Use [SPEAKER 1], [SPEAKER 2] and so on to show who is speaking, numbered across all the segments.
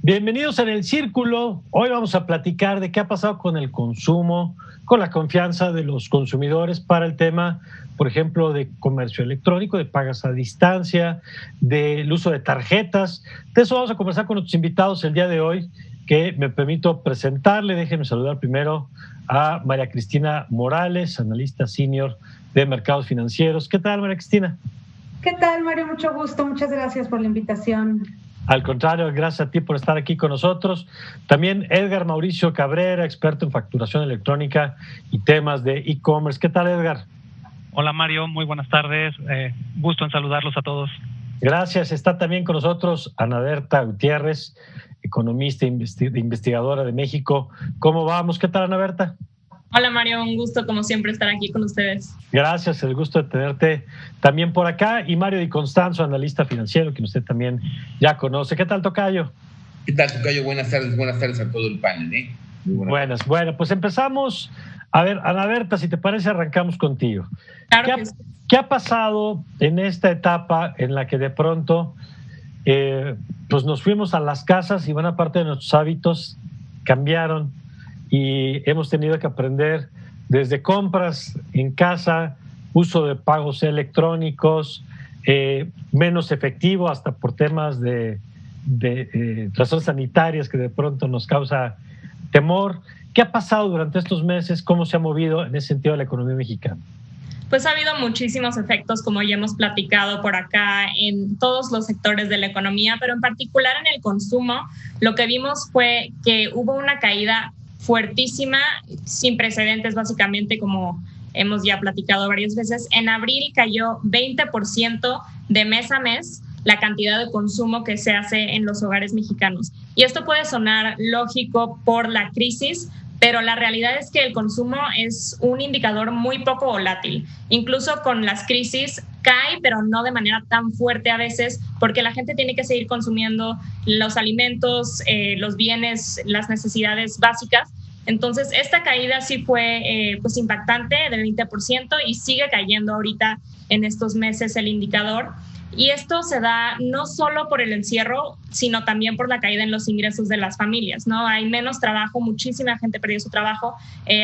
[SPEAKER 1] Bienvenidos en el Círculo. Hoy vamos a platicar de qué ha pasado con el consumo, con la confianza de los consumidores para el tema, por ejemplo, de comercio electrónico, de pagas a distancia, del uso de tarjetas. De eso vamos a conversar con nuestros invitados el día de hoy, que me permito presentarle. Déjenme saludar primero a María Cristina Morales, analista senior de mercados financieros. ¿Qué tal, María Cristina?
[SPEAKER 2] ¿Qué tal, Mario? Mucho gusto. Muchas gracias por la invitación.
[SPEAKER 1] Al contrario, gracias a ti por estar aquí con nosotros. También Edgar Mauricio Cabrera, experto en facturación electrónica y temas de e-commerce. ¿Qué tal, Edgar?
[SPEAKER 3] Hola, Mario. Muy buenas tardes. Gusto en saludarlos a todos.
[SPEAKER 1] Gracias. Está también con nosotros Ana Berta Gutiérrez, economista e investigadora de México. ¿Cómo vamos? ¿Qué tal, Ana Berta?
[SPEAKER 4] Hola, Mario, un gusto como siempre estar aquí con ustedes.
[SPEAKER 1] Gracias, el gusto de tenerte también por acá. Y Mario Di Constanzo, analista financiero, que usted también ya conoce. ¿Qué tal, tocayo?
[SPEAKER 5] ¿Qué tal, tocayo? Buenas tardes a todo el panel.
[SPEAKER 1] Buenas. Bueno, pues empezamos. A ver, Ana Berta, si te parece, arrancamos contigo.
[SPEAKER 4] Claro
[SPEAKER 1] ¿Qué ha pasado en esta etapa en la que de pronto pues nos fuimos a las casas y buena parte de nuestros hábitos cambiaron? Y hemos tenido que aprender desde compras en casa, uso de pagos electrónicos, menos efectivo hasta por temas de razones sanitarias que de pronto nos causa temor. ¿Qué ha pasado durante estos meses? ¿Cómo se ha movido en ese sentido la economía mexicana?
[SPEAKER 4] Pues ha habido muchísimos efectos, como ya hemos platicado por acá, en todos los sectores de la economía, pero en particular en el consumo, lo que vimos fue que hubo una caída fuertísima, sin precedentes básicamente, como hemos ya platicado varias veces. En abril cayó 20% de mes a mes la cantidad de consumo que se hace en los hogares mexicanos. Y esto puede sonar lógico por la crisis, pero la realidad es que el consumo es un indicador muy poco volátil. Incluso con las crisis cae, pero no de manera tan fuerte a veces, porque la gente tiene que seguir consumiendo los alimentos, los bienes, las necesidades básicas. Entonces, esta caída sí fue pues impactante, del 20%, y sigue cayendo ahorita en estos meses el indicador. Y esto se da no solo por el encierro, sino también por la caída en los ingresos de las familias, ¿no? Hay menos trabajo, muchísima gente perdió su trabajo.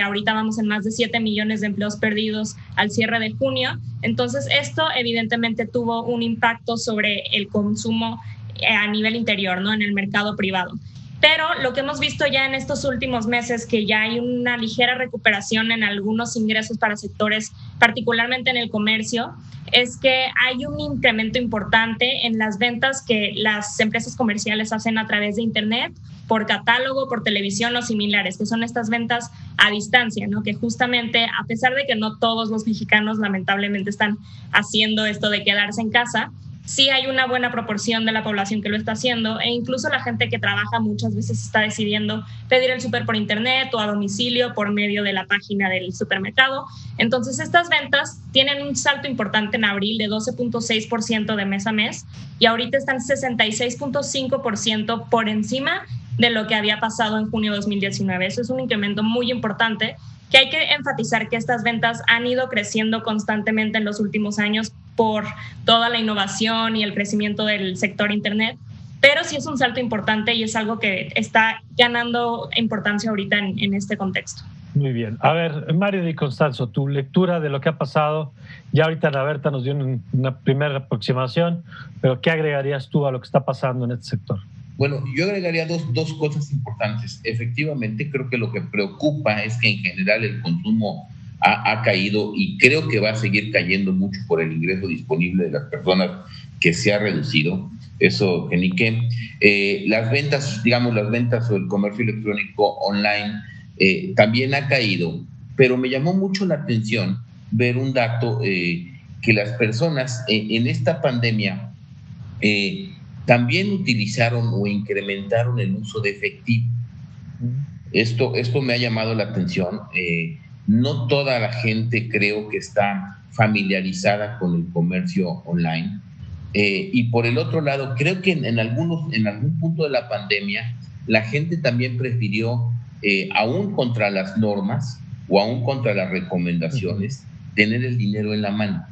[SPEAKER 4] Ahorita vamos en más de 7 millones de empleos perdidos al cierre de junio. Entonces, esto evidentemente tuvo un impacto sobre el consumo a nivel interior, ¿no? En el mercado privado. Pero lo que hemos visto ya en estos últimos meses, que ya hay una ligera recuperación en algunos ingresos para sectores, particularmente en el comercio, es que hay un incremento importante en las ventas que las empresas comerciales hacen a través de Internet, por catálogo, por televisión o similares, que son estas ventas a distancia, ¿no? Que justamente, a pesar de que no todos los mexicanos lamentablemente están haciendo esto de quedarse en casa, sí hay una buena proporción de la población que lo está haciendo, e incluso la gente que trabaja muchas veces está decidiendo pedir el súper por internet o a domicilio por medio de la página del supermercado. Entonces, estas ventas tienen un salto importante en abril de 12.6% de mes a mes, y ahorita están 66.5% por encima de lo que había pasado en junio de 2019. Eso es un incremento muy importante, que hay que enfatizar que estas ventas han ido creciendo constantemente en los últimos años por toda la innovación y el crecimiento del sector Internet, pero sí es un salto importante y es algo que está ganando importancia ahorita en este contexto.
[SPEAKER 1] Muy bien. A ver, Mario Di Constanzo, tu lectura de lo que ha pasado, ya ahorita Ana Berta nos dio una primera aproximación, pero ¿qué agregarías tú a lo que está pasando en este sector?
[SPEAKER 5] Bueno, yo agregaría dos cosas importantes. Efectivamente, creo que lo que preocupa es que en general el consumo ha caído, y creo que va a seguir cayendo mucho por el ingreso disponible de las personas, que se ha reducido. Eso, que ni qué. Las ventas o el comercio electrónico online también ha caído, pero me llamó mucho la atención ver un dato, que las personas en esta pandemia también utilizaron o incrementaron el uso de efectivo. Esto me ha llamado la atención. No toda la gente creo que está familiarizada con el comercio online. Y por el otro lado, creo que en algún punto de la pandemia, la gente también prefirió, aún contra las normas o aún contra las recomendaciones, tener el dinero en la mano.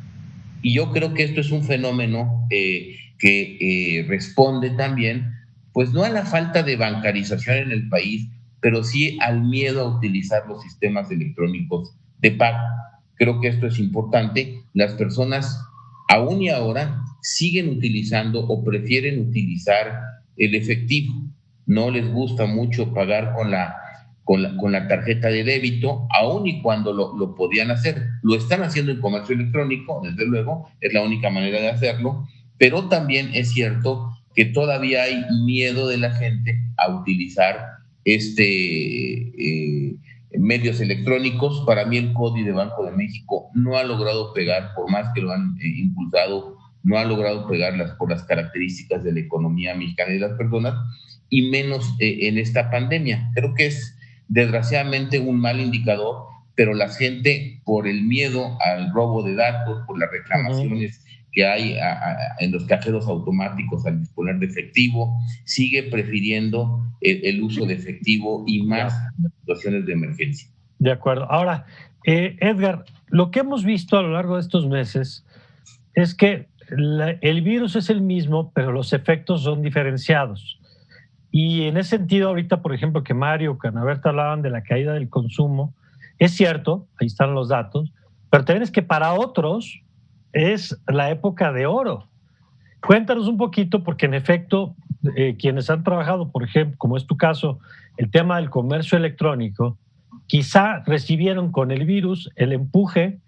[SPEAKER 5] Y yo creo que esto es un fenómeno que responde también pues no a la falta de bancarización en el país, pero sí al miedo a utilizar los sistemas electrónicos de pago. Creo que esto es importante. Las personas, aún y ahora, siguen utilizando o prefieren utilizar el efectivo. No les gusta mucho pagar con la tarjeta de débito, aún y cuando lo podían hacer. Lo están haciendo en comercio electrónico, desde luego, es la única manera de hacerlo, pero también es cierto que todavía hay miedo de la gente a utilizar medios electrónicos. Para mí el CODI de Banco de México no ha logrado pegar, por más que lo han impulsado, no ha logrado pegar por las características de la economía mexicana y de las personas, y menos en esta pandemia. Creo que es desgraciadamente un mal indicador, pero la gente, por el miedo al robo de datos, por las reclamaciones que hay en los cajeros automáticos al disponer de efectivo, sigue prefiriendo el uso de efectivo y más en las situaciones de emergencia.
[SPEAKER 1] De acuerdo. Ahora, Edgar, lo que hemos visto a lo largo de estos meses es que el virus es el mismo, pero los efectos son diferenciados. Y en ese sentido, ahorita, por ejemplo, que Mario, Canaberta hablaban de la caída del consumo, es cierto, ahí están los datos, pero también es que para otros es la época de oro. Cuéntanos un poquito, porque en efecto, quienes han trabajado, por ejemplo, como es tu caso, el tema del comercio electrónico, quizá recibieron con el virus el empuje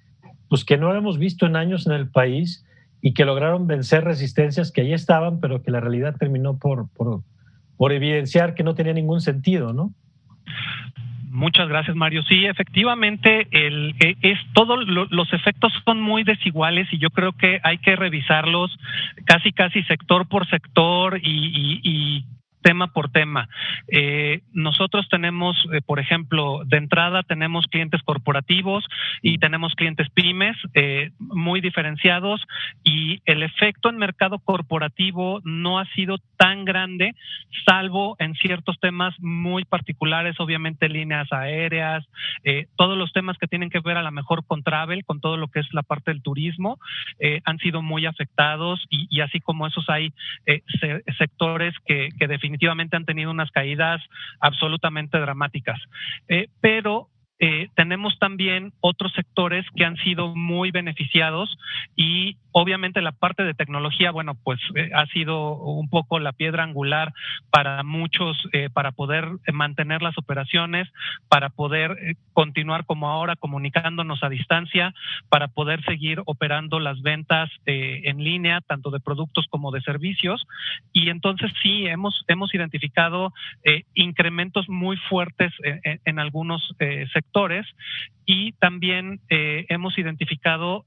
[SPEAKER 1] pues, que no hemos visto en años en el país y que lograron vencer resistencias que ahí estaban, pero que la realidad terminó por evidenciar que no tenía ningún sentido, ¿no?
[SPEAKER 3] Muchas gracias, Mario. Sí, efectivamente, los efectos son muy desiguales y yo creo que hay que revisarlos casi sector por sector y tema por tema. Nosotros tenemos, por ejemplo, de entrada tenemos clientes corporativos y tenemos clientes pymes muy diferenciados, y el efecto en mercado corporativo no ha sido tan grande, salvo en ciertos temas muy particulares, obviamente líneas aéreas, todos los temas que tienen que ver a lo mejor con travel, con todo lo que es la parte del turismo, han sido muy afectados, y así como esos hay sectores que definitivamente han tenido unas caídas absolutamente dramáticas. Pero tenemos también otros sectores que han sido muy beneficiados, y obviamente la parte de tecnología, bueno, pues ha sido un poco la piedra angular para muchos, para poder mantener las operaciones, para poder continuar como ahora comunicándonos a distancia, para poder seguir operando las ventas en línea, tanto de productos como de servicios. Y entonces sí, hemos identificado incrementos muy fuertes en algunos sectores, y también hemos identificado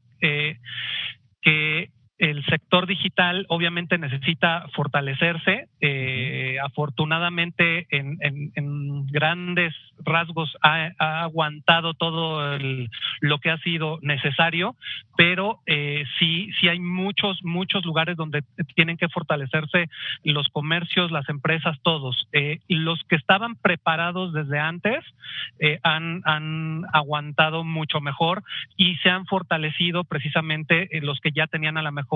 [SPEAKER 3] que el sector digital obviamente necesita fortalecerse. Afortunadamente, en grandes rasgos ha aguantado todo lo que ha sido necesario, pero sí hay muchos lugares donde tienen que fortalecerse los comercios, las empresas, todos. Los que estaban preparados desde antes han aguantado mucho mejor y se han fortalecido precisamente los que ya tenían a la mejor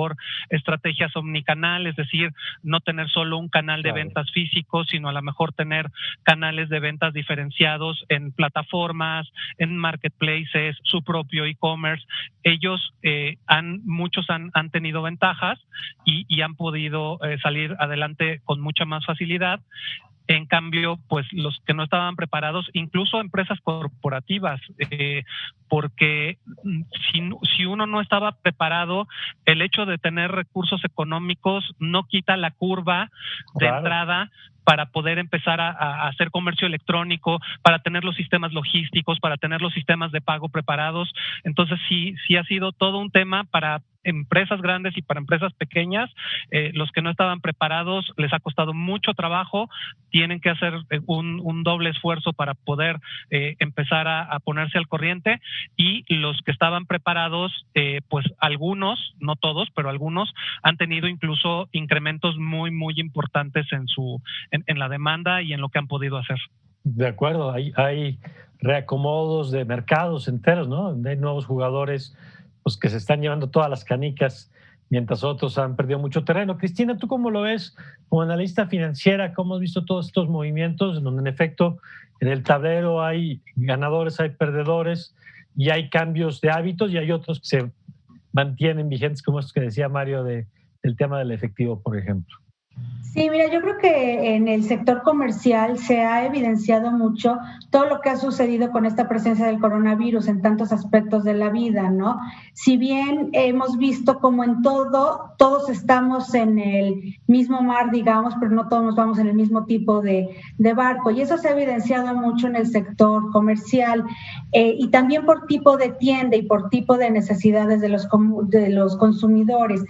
[SPEAKER 3] estrategias omnicanal, es decir, no tener solo un canal de ventas físico, sino a lo mejor tener canales de ventas diferenciados en plataformas, en marketplaces, su propio e-commerce. Ellos muchos han tenido ventajas y han podido salir adelante con mucha más facilidad. En cambio, pues los que no estaban preparados, incluso empresas corporativas, porque si uno no estaba preparado, el hecho de tener recursos económicos no quita la curva de entrada para poder empezar a hacer comercio electrónico, para tener los sistemas logísticos, para tener los sistemas de pago preparados. Entonces sí ha sido todo un tema para empresas grandes y para empresas pequeñas. Los que no estaban preparados les ha costado mucho trabajo, tienen que hacer un doble esfuerzo para poder empezar a ponerse al corriente, y los que estaban preparados, pues algunos, no todos, pero algunos han tenido incluso incrementos muy importantes en la demanda y en lo que han podido hacer.
[SPEAKER 1] De acuerdo, hay reacomodos de mercados enteros, ¿no? Hay nuevos jugadores pues, que se están llevando todas las canicas mientras otros han perdido mucho terreno. Cristina, ¿tú cómo lo ves como analista financiera? ¿Cómo has visto todos estos movimientos en donde en efecto en el tablero hay ganadores, hay perdedores y hay cambios de hábitos y hay otros que se mantienen vigentes, como estos que decía Mario del tema del efectivo, por ejemplo?
[SPEAKER 2] Sí, mira, yo creo que en el sector comercial se ha evidenciado mucho todo lo que ha sucedido con esta presencia del coronavirus en tantos aspectos de la vida, ¿no? Si bien hemos visto como en todo, todos estamos en el mismo mar, digamos, pero no todos vamos en el mismo tipo de barco, y eso se ha evidenciado mucho en el sector comercial y también por tipo de tienda y por tipo de necesidades de los consumidores.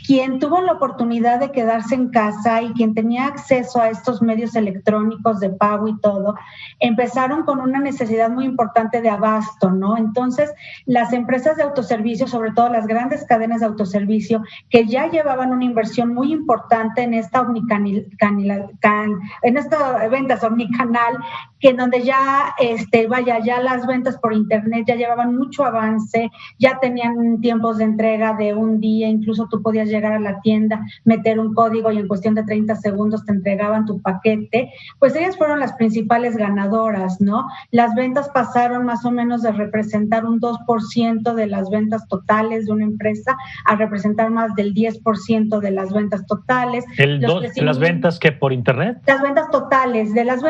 [SPEAKER 2] Quien tuvo la oportunidad de quedarse en casa y quien tenía acceso a estos medios electrónicos de pago y todo, empezaron con una necesidad muy importante de abasto, ¿no? Entonces, las empresas de autoservicio, sobre todo las grandes cadenas de autoservicio, que ya llevaban una inversión muy importante en esta ventas omnicanal, que en donde ya ya las ventas por internet ya llevaban mucho avance, ya tenían tiempos de entrega de un día, incluso tú podías llegar a la tienda, meter un código y en cuestión de 30 segundos te entregaban tu paquete. Pues ellas fueron las principales ganadoras, ¿no? Las ventas pasaron más o menos de representar un 2% de las ventas totales de una empresa a representar más del 10% de las ventas totales.
[SPEAKER 1] ¿Las ventas que por internet?
[SPEAKER 2] Las ventas totales, las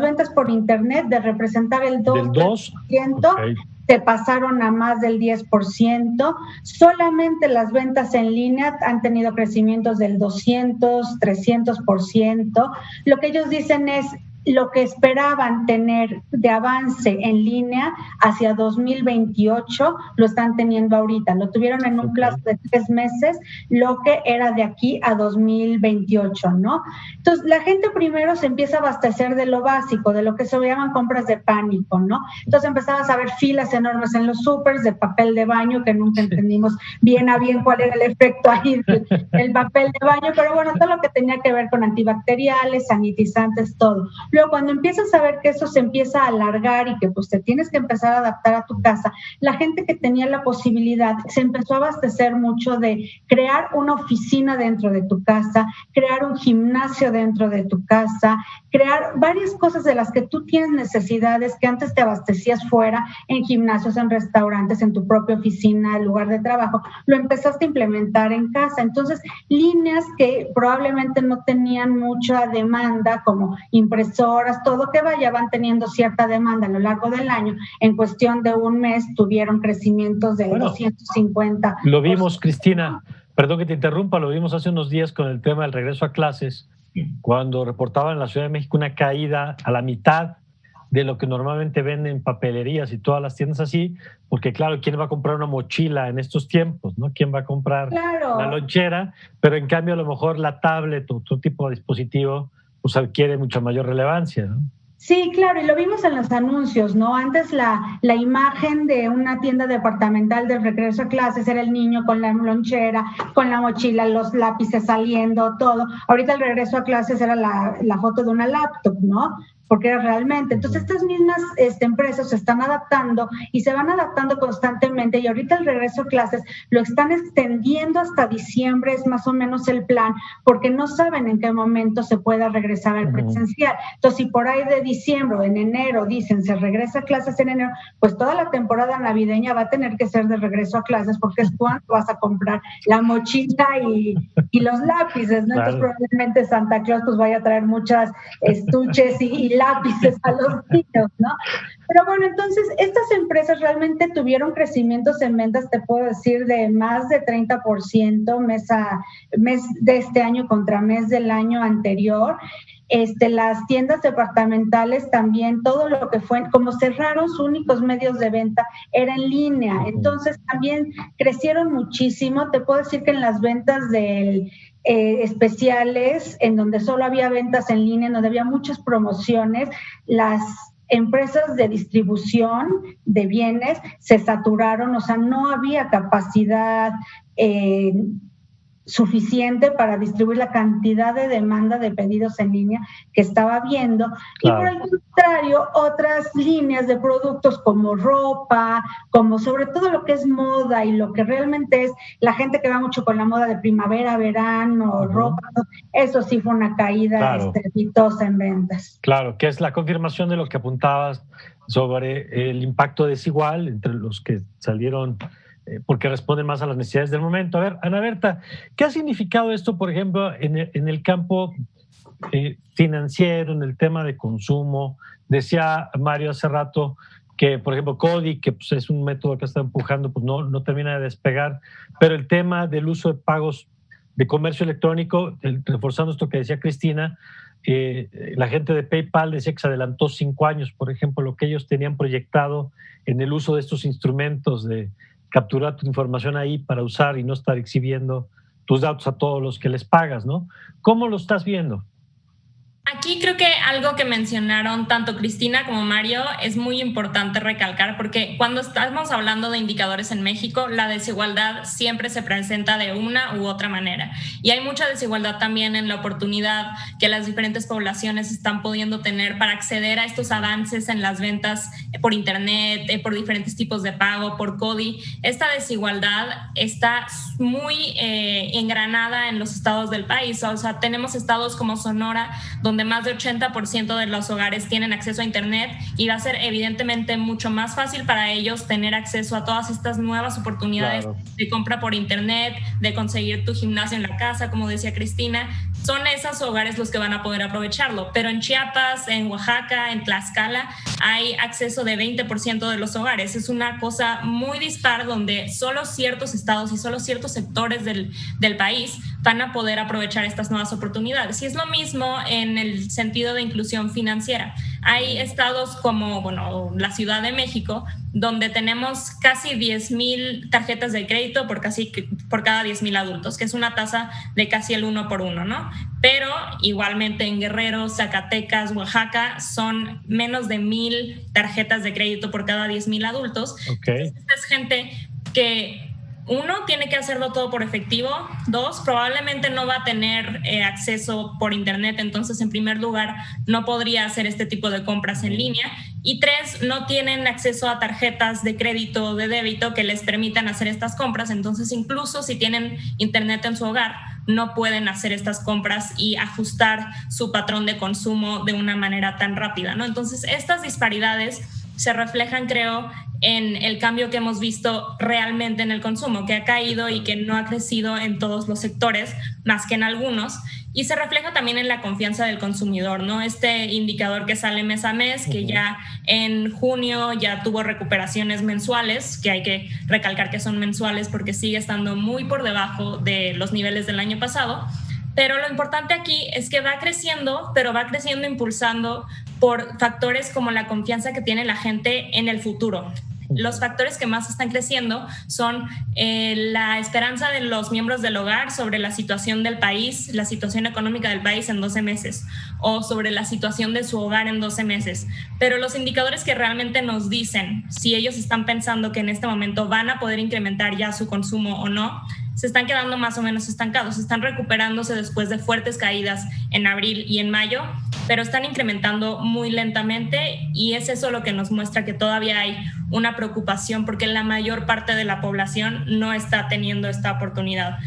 [SPEAKER 2] ventas por internet de representar el 2%, okay, se pasaron a más del 10%. Solamente las ventas en línea han tenido crecimientos del 200, 300%. Lo que ellos dicen es lo que esperaban tener de avance en línea hacia 2028, lo están teniendo ahorita. Lo tuvieron en un plazo de 3 meses, lo que era de aquí a 2028, ¿no? Entonces, la gente primero se empieza a abastecer de lo básico, de lo que se llaman compras de pánico, ¿no? Entonces empezabas a ver filas enormes en los súpers de papel de baño, que nunca entendimos bien a bien cuál era el efecto ahí del papel de baño, pero bueno, todo lo que tenía que ver con antibacteriales, sanitizantes, todo. Luego, cuando empiezas a ver que eso se empieza a alargar y que pues te tienes que empezar a adaptar a tu casa, la gente que tenía la posibilidad se empezó a abastecer mucho de crear una oficina dentro de tu casa, crear un gimnasio dentro de tu casa, crear varias cosas de las que tú tienes necesidades que antes te abastecías fuera, en gimnasios, en restaurantes, en tu propia oficina, en lugar de trabajo, lo empezaste a implementar en casa. Entonces, líneas que probablemente no tenían mucha demanda, como impresoras, todo que van teniendo cierta demanda a lo largo del año, en cuestión de un mes tuvieron crecimientos de 250%.
[SPEAKER 1] Lo vimos, Cristina, perdón que te interrumpa, lo vimos hace unos días con el tema del regreso a clases, cuando reportaban en la Ciudad de México una caída a la mitad de lo que normalmente venden en papelerías y todas las tiendas así, porque claro, ¿quién va a comprar una mochila en estos tiempos, no? ¿Quién va a comprar la lonchera? Pero en cambio a lo mejor la tablet o otro tipo de dispositivo pues adquiere mucha mayor relevancia, ¿no?
[SPEAKER 2] Sí, claro, y lo vimos en los anuncios, ¿no? Antes la imagen de una tienda departamental de regreso a clases era el niño con la lonchera, con la mochila, los lápices saliendo, todo. Ahorita el regreso a clases era la foto de una laptop, ¿no? Porque era realmente. Entonces, estas mismas empresas se están adaptando y se van adaptando constantemente, y ahorita el regreso a clases lo están extendiendo hasta diciembre, es más o menos el plan, porque no saben en qué momento se pueda regresar al presencial. Entonces, si por ahí de diciembre o en enero dicen se regresa a clases en enero, pues toda la temporada navideña va a tener que ser de regreso a clases, porque es cuando vas a comprar la mochila y los lápices, ¿no? Claro. Entonces, probablemente Santa Claus pues vaya a traer muchas estuches y lápices a los niños, ¿no? Pero bueno, entonces estas empresas realmente tuvieron crecimientos en ventas, te puedo decir, de más de 30% mes de este año contra mes del año anterior. Las tiendas departamentales también, todo lo que fue, como cerraron sus únicos medios de venta, era en línea. Entonces también crecieron muchísimo. Te puedo decir que en las ventas especiales, en donde solo había ventas en línea, en donde había muchas promociones, las empresas de distribución de bienes se saturaron, o sea, no había capacidad suficiente para distribuir la cantidad de demanda de pedidos en línea que estaba viendo. Claro. Y por el contrario, otras líneas de productos como ropa, como sobre todo lo que es moda y lo que realmente es la gente que va mucho con la moda de primavera, verano, ropa, eso sí fue una caída estrepitosa en ventas.
[SPEAKER 1] Claro, que es la confirmación de lo que apuntabas sobre el impacto desigual entre los que salieron porque responden más a las necesidades del momento. A ver, Ana Berta, ¿qué ha significado esto, por ejemplo, en el campo financiero, en el tema de consumo? Decía Mario hace rato que, por ejemplo, CODI, que pues, es un método que está empujando, pues no termina de despegar, pero el tema del uso de pagos de comercio electrónico, reforzando esto que decía Cristina, la gente de PayPal decía que se adelantó 5 años, por ejemplo, lo que ellos tenían proyectado en el uso de estos instrumentos de capturar tu información ahí para usar y no estar exhibiendo tus datos a todos los que les pagas, ¿no? ¿Cómo lo estás viendo?
[SPEAKER 4] Aquí creo que algo que mencionaron tanto Cristina como Mario es muy importante recalcar, porque cuando estamos hablando de indicadores en México, la desigualdad siempre se presenta de una u otra manera. Y hay mucha desigualdad también en la oportunidad que las diferentes poblaciones están pudiendo tener para acceder a estos avances en las ventas por internet, por diferentes tipos de pago, por CODI. Esta desigualdad está muy engranada en los estados del país. O sea, tenemos estados como Sonora, donde más de 80% de los hogares tienen acceso a internet, y va a ser evidentemente mucho más fácil para ellos tener acceso a todas estas nuevas oportunidades de compra por internet, de conseguir tu gimnasio en la casa, como decía Cristina. Son esos hogares los que van a poder aprovecharlo, pero en Chiapas, en Oaxaca, en Tlaxcala hay acceso de 20% de los hogares. Es una cosa muy dispar, donde solo ciertos estados y solo ciertos sectores del país van a poder aprovechar estas nuevas oportunidades. Y es lo mismo en el sentido de inclusión financiera. Hay estados como, bueno, la Ciudad de México, donde tenemos casi 10,000 tarjetas de crédito por cada 10,000 adultos, que es una tasa de casi el 1 por 1, ¿no? Pero igualmente en Guerrero, Zacatecas, Oaxaca son menos de 1,000 tarjetas de crédito por cada 10,000 adultos. Entonces, es gente que, uno, tiene que hacerlo todo por efectivo. Dos, probablemente no va a tener acceso por internet, entonces en primer lugar no podría hacer este tipo de compras en línea. Y tres, no tienen acceso a tarjetas de crédito o de débito que les permitan hacer estas compras, entonces incluso si tienen internet en su hogar no pueden hacer estas compras y ajustar su patrón de consumo de una manera tan rápida, ¿no? Entonces estas disparidades se reflejan, creo, en el cambio que hemos visto realmente en el consumo, que ha caído y que no ha crecido en todos los sectores, más que en algunos, y se refleja también en la confianza del consumidor, ¿no? Este indicador que sale mes a mes, que ya en junio ya tuvo recuperaciones mensuales, que hay que recalcar que son mensuales porque sigue estando muy por debajo de los niveles del año pasado. Pero lo importante aquí es que va creciendo, pero va creciendo impulsando por factores como la confianza que tiene la gente en el futuro. Los factores que más están creciendo son la esperanza de los miembros del hogar sobre la situación del país, la situación económica del país en 12 meses, o sobre la situación de su hogar en 12 meses. Pero los indicadores que realmente nos dicen si ellos están pensando que en este momento van a poder incrementar ya su consumo o no, se están quedando más o menos estancados, están recuperándose después de fuertes caídas en abril y en mayo, pero están incrementando muy lentamente, y es eso lo que nos muestra que todavía hay una preocupación porque la mayor parte de la población no está teniendo esta oportunidad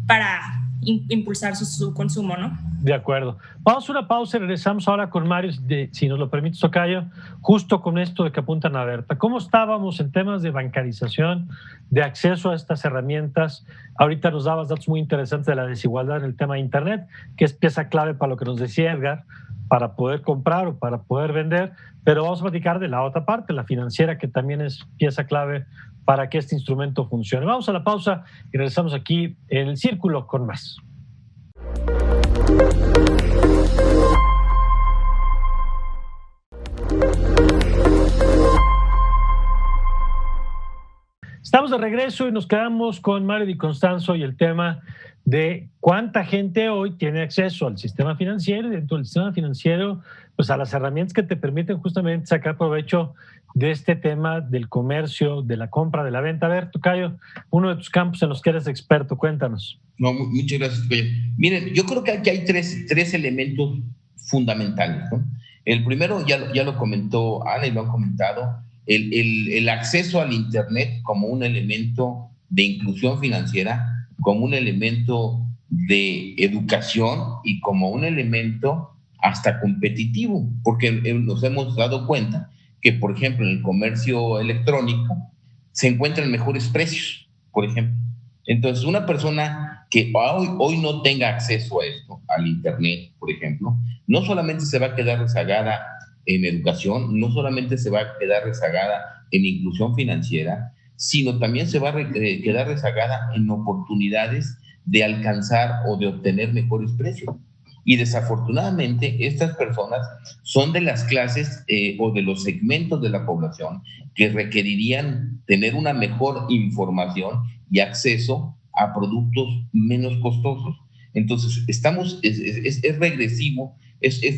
[SPEAKER 4] para impulsar su consumo, ¿no?
[SPEAKER 1] De acuerdo. Vamos a una pausa y regresamos ahora con Mario, si nos lo permites, tocayo, justo con esto de que apuntan a Berta. ¿Cómo estábamos en temas de bancarización, de acceso a estas herramientas? Ahorita nos dabas datos muy interesantes de la desigualdad en el tema de Internet, que es pieza clave para lo que nos decía Edgar, para poder comprar o para poder vender, pero vamos a platicar de la otra parte, la financiera, que también es pieza clave para que este instrumento funcione. Vamos a la pausa y regresamos aquí en El Círculo con más. Estamos de regreso y nos quedamos con Mario Di Constanzo y el tema de cuánta gente hoy tiene acceso al sistema financiero, y dentro del sistema financiero, pues a las herramientas que te permiten justamente sacar provecho de este tema del comercio, de la compra, de la venta. A ver, Tocayo, uno de tus campos en los que eres experto, cuéntanos.
[SPEAKER 5] No, muchas gracias, Tocayo. Miren, yo creo que aquí hay tres elementos fundamentales, ¿no? El primero, ya lo comentó Ana y lo han comentado, el acceso al Internet como un elemento de inclusión financiera, como un elemento de educación y como un elemento hasta competitivo, porque nos hemos dado cuenta que, por ejemplo, en el comercio electrónico se encuentran mejores precios, por ejemplo. Entonces, una persona que hoy no tenga acceso a esto, al Internet, por ejemplo, no solamente se va a quedar rezagada en educación, no solamente se va a quedar rezagada en inclusión financiera, sino también se va a quedar rezagada en oportunidades de alcanzar o de obtener mejores precios. Y desafortunadamente estas personas son de las clases o de los segmentos de la población que requerirían tener una mejor información y acceso a productos menos costosos. Entonces, es regresivo,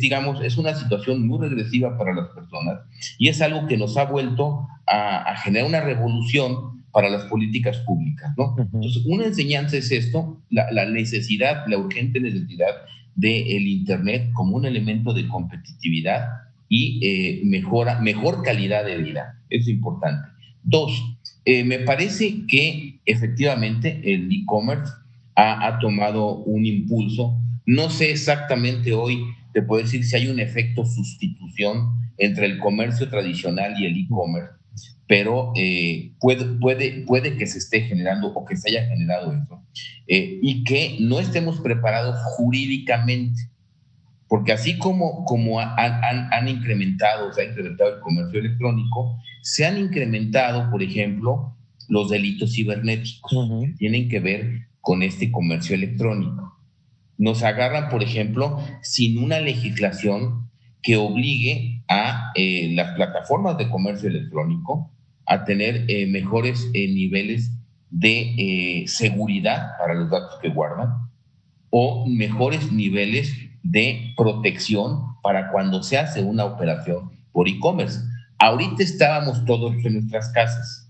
[SPEAKER 5] digamos, es una situación muy regresiva para las personas y es algo que nos ha vuelto a generar una revolución para las políticas públicas, ¿no? Entonces, una enseñanza es esto, la necesidad, la urgente necesidad del Internet como un elemento de competitividad y mejor calidad de vida. Eso es importante. Dos, me parece que efectivamente el e-commerce ha tomado un impulso. No sé exactamente hoy, te puedo decir si hay un efecto sustitución entre el comercio tradicional y el e-commerce, pero puede que se esté generando o que se haya generado eso, y que no estemos preparados jurídicamente, porque así como han incrementado, se ha incrementado el comercio electrónico, se han incrementado, por ejemplo, los delitos cibernéticos que tienen que ver con este comercio electrónico. Nos agarran, por ejemplo, sin una legislación que obligue a las plataformas de comercio electrónico a tener mejores niveles de seguridad para los datos que guardan o mejores niveles de protección para cuando se hace una operación por e-commerce. Ahorita estábamos todos en nuestras casas.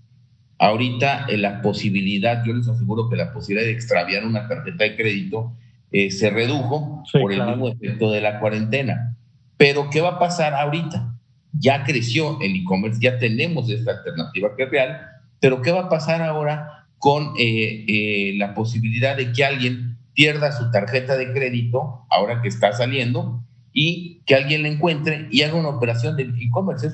[SPEAKER 5] Ahorita la posibilidad, yo les aseguro que la posibilidad de extraviar una tarjeta de crédito se redujo por el mismo efecto de la cuarentena. Pero ¿qué va a pasar ahorita? Ya creció el e-commerce, ya tenemos esta alternativa que es real, pero ¿qué va a pasar ahora con la posibilidad de que alguien pierda su tarjeta de crédito, ahora que está saliendo, y que alguien la encuentre y haga una operación de e-commerce?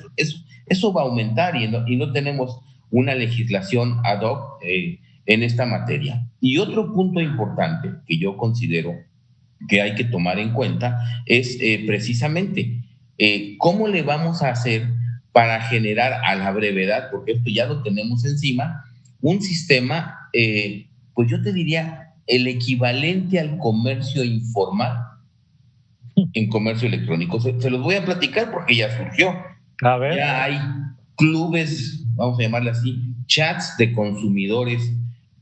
[SPEAKER 5] Eso va a aumentar y no tenemos una legislación ad hoc en esta materia. Y otro punto importante que yo considero que hay que tomar en cuenta es precisamente cómo le vamos a hacer para generar a la brevedad, porque esto ya lo tenemos encima, un sistema, pues yo te diría, el equivalente al comercio informal en comercio electrónico. Se los voy a platicar porque ya surgió.
[SPEAKER 1] A ver.
[SPEAKER 5] Ya hay clubes, vamos a llamarle así, chats de consumidores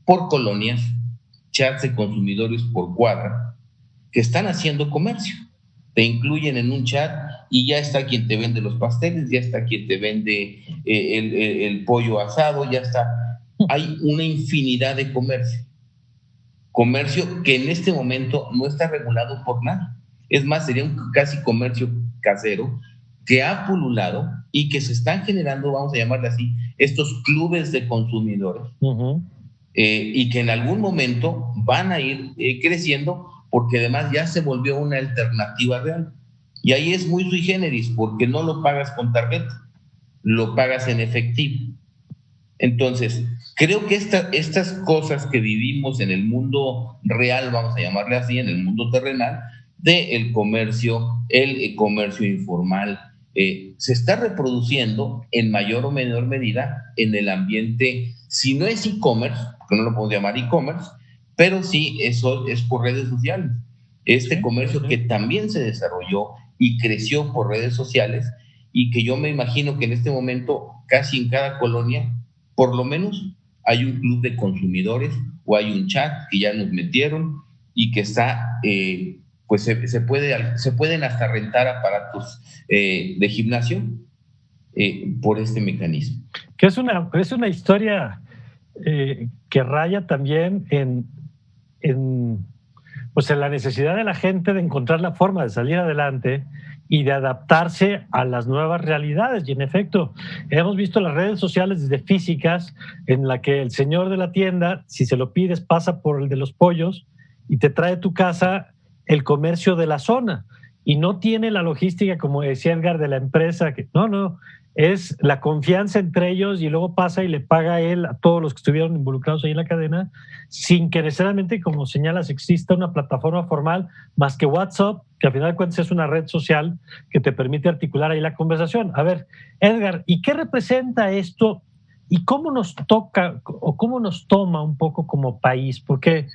[SPEAKER 5] por colonias, chats de consumidores por cuadra, que están haciendo comercio. Te incluyen en un chat y ya está quien te vende los pasteles, ya está quien te vende el pollo asado, ya está. Hay una infinidad de comercio. Comercio que en este momento no está regulado por nada. Es más, sería un casi comercio casero que ha pululado y que se están generando, vamos a llamarle así, estos clubes de consumidores, y que en algún momento van a ir creciendo porque además ya se volvió una alternativa real. Y ahí es muy sui generis porque no lo pagas con tarjeta, lo pagas en efectivo. Entonces, creo que estas cosas que vivimos en el mundo real, vamos a llamarle así, en el mundo terrenal, del comercio, el comercio informal, se está reproduciendo en mayor o menor medida en el ambiente, si no es e-commerce, porque no lo podemos llamar e-commerce, pero sí eso es por redes sociales. Este comercio que también se desarrolló y creció por redes sociales y que yo me imagino que en este momento casi en cada colonia por lo menos hay un club de consumidores o hay un chat que ya nos metieron y que está, pues se pueden hasta rentar aparatos de gimnasio por este mecanismo.
[SPEAKER 1] Que es una historia que raya también pues en la necesidad de la gente de encontrar la forma de salir adelante y de adaptarse a las nuevas realidades. Y en efecto, hemos visto las redes sociales desde físicas en la que el señor de la tienda, si se lo pides, pasa por el de los pollos y te trae a tu casa el comercio de la zona. Y no tiene la logística, como decía Edgar, de la empresa. No, es la confianza entre ellos y luego pasa y le paga a él a todos los que estuvieron involucrados ahí en la cadena, sin que necesariamente, como señalas, exista una plataforma formal más que WhatsApp, que al final de cuentas es una red social que te permite articular ahí la conversación. A ver, Edgar, ¿y qué representa esto? ¿Y cómo nos toca o cómo nos toma un poco como país? Porque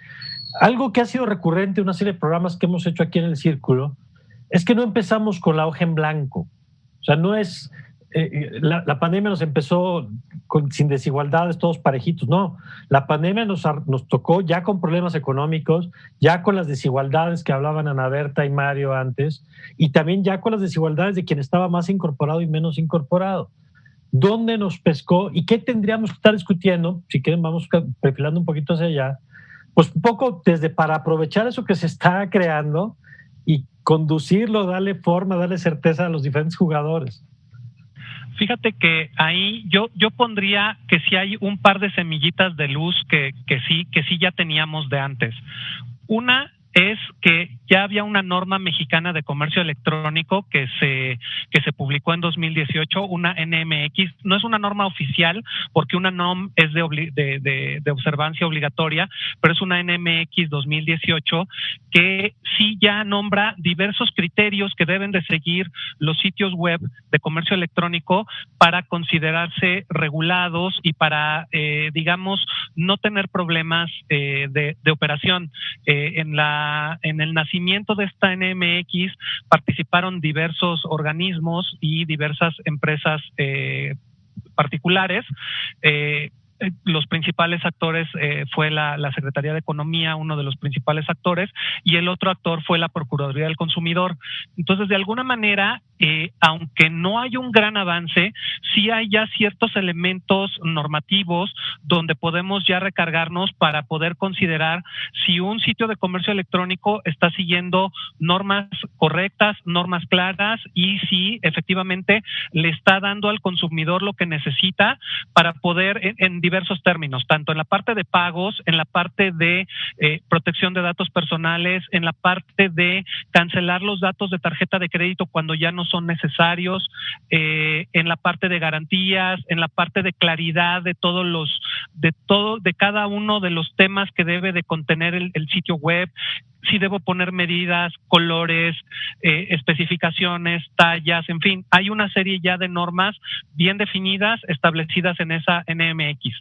[SPEAKER 1] algo que ha sido recurrente en una serie de programas que hemos hecho aquí en el Círculo es que no empezamos con la hoja en blanco. O sea, no es... la pandemia nos empezó sin desigualdades, todos parejitos. No, la pandemia nos tocó ya con problemas económicos, ya con las desigualdades que hablaban Ana Berta y Mario antes, y también ya con las desigualdades de quien estaba más incorporado y menos incorporado. ¿Dónde nos pescó y qué tendríamos que estar discutiendo? Si quieren, vamos perfilando un poquito hacia allá. Pues un poco desde para aprovechar eso que se está creando y conducirlo, darle forma, darle certeza a los diferentes jugadores.
[SPEAKER 3] Fíjate que ahí yo pondría que sí hay un par de semillitas de luz que sí ya teníamos de antes. Una es que ya había una norma mexicana de comercio electrónico que se publicó en 2018, una NMX. No es una norma oficial porque una NOM es de observancia obligatoria, pero es una NMX 2018 que sí ya nombra diversos criterios que deben de seguir los sitios web de comercio electrónico para considerarse regulados y para, digamos, no tener problemas de operación. En el nacimiento de esta NMX participaron diversos organismos y diversas empresas particulares. Los principales actores fue la Secretaría de Economía, uno de los principales actores, y el otro actor fue la Procuraduría del Consumidor. Entonces, de alguna manera, aunque no hay un gran avance, sí hay ya ciertos elementos normativos donde podemos ya recargarnos para poder considerar si un sitio de comercio electrónico está siguiendo normas correctas, normas claras, y si efectivamente le está dando al consumidor lo que necesita para poder en diversos términos, tanto en la parte de pagos, en la parte de protección de datos personales, en la parte de cancelar los datos de tarjeta de crédito cuando ya no son necesarios, en la parte de garantías, en la parte de claridad de de cada uno de los temas que debe de contener el sitio web. Si debo poner medidas, colores, especificaciones, tallas, en fin, hay una serie ya de normas bien definidas, establecidas en esa NMX.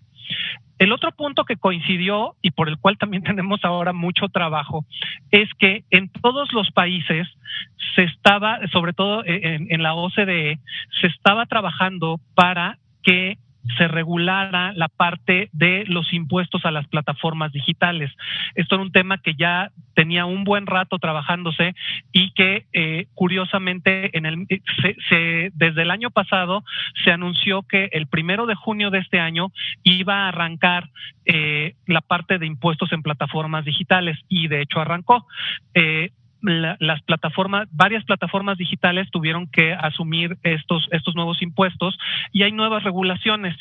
[SPEAKER 3] El otro punto que coincidió y por el cual también tenemos ahora mucho trabajo es que en todos los países se estaba, sobre todo en la OCDE, se estaba trabajando para que se regulara la parte de los impuestos a las plataformas digitales. Esto era un tema que ya tenía un buen rato trabajándose y que curiosamente desde el año pasado se anunció que el 1 de junio de este año iba a arrancar la parte de impuestos en plataformas digitales, y de hecho arrancó. Varias plataformas digitales tuvieron que asumir estos nuevos impuestos y hay nuevas regulaciones.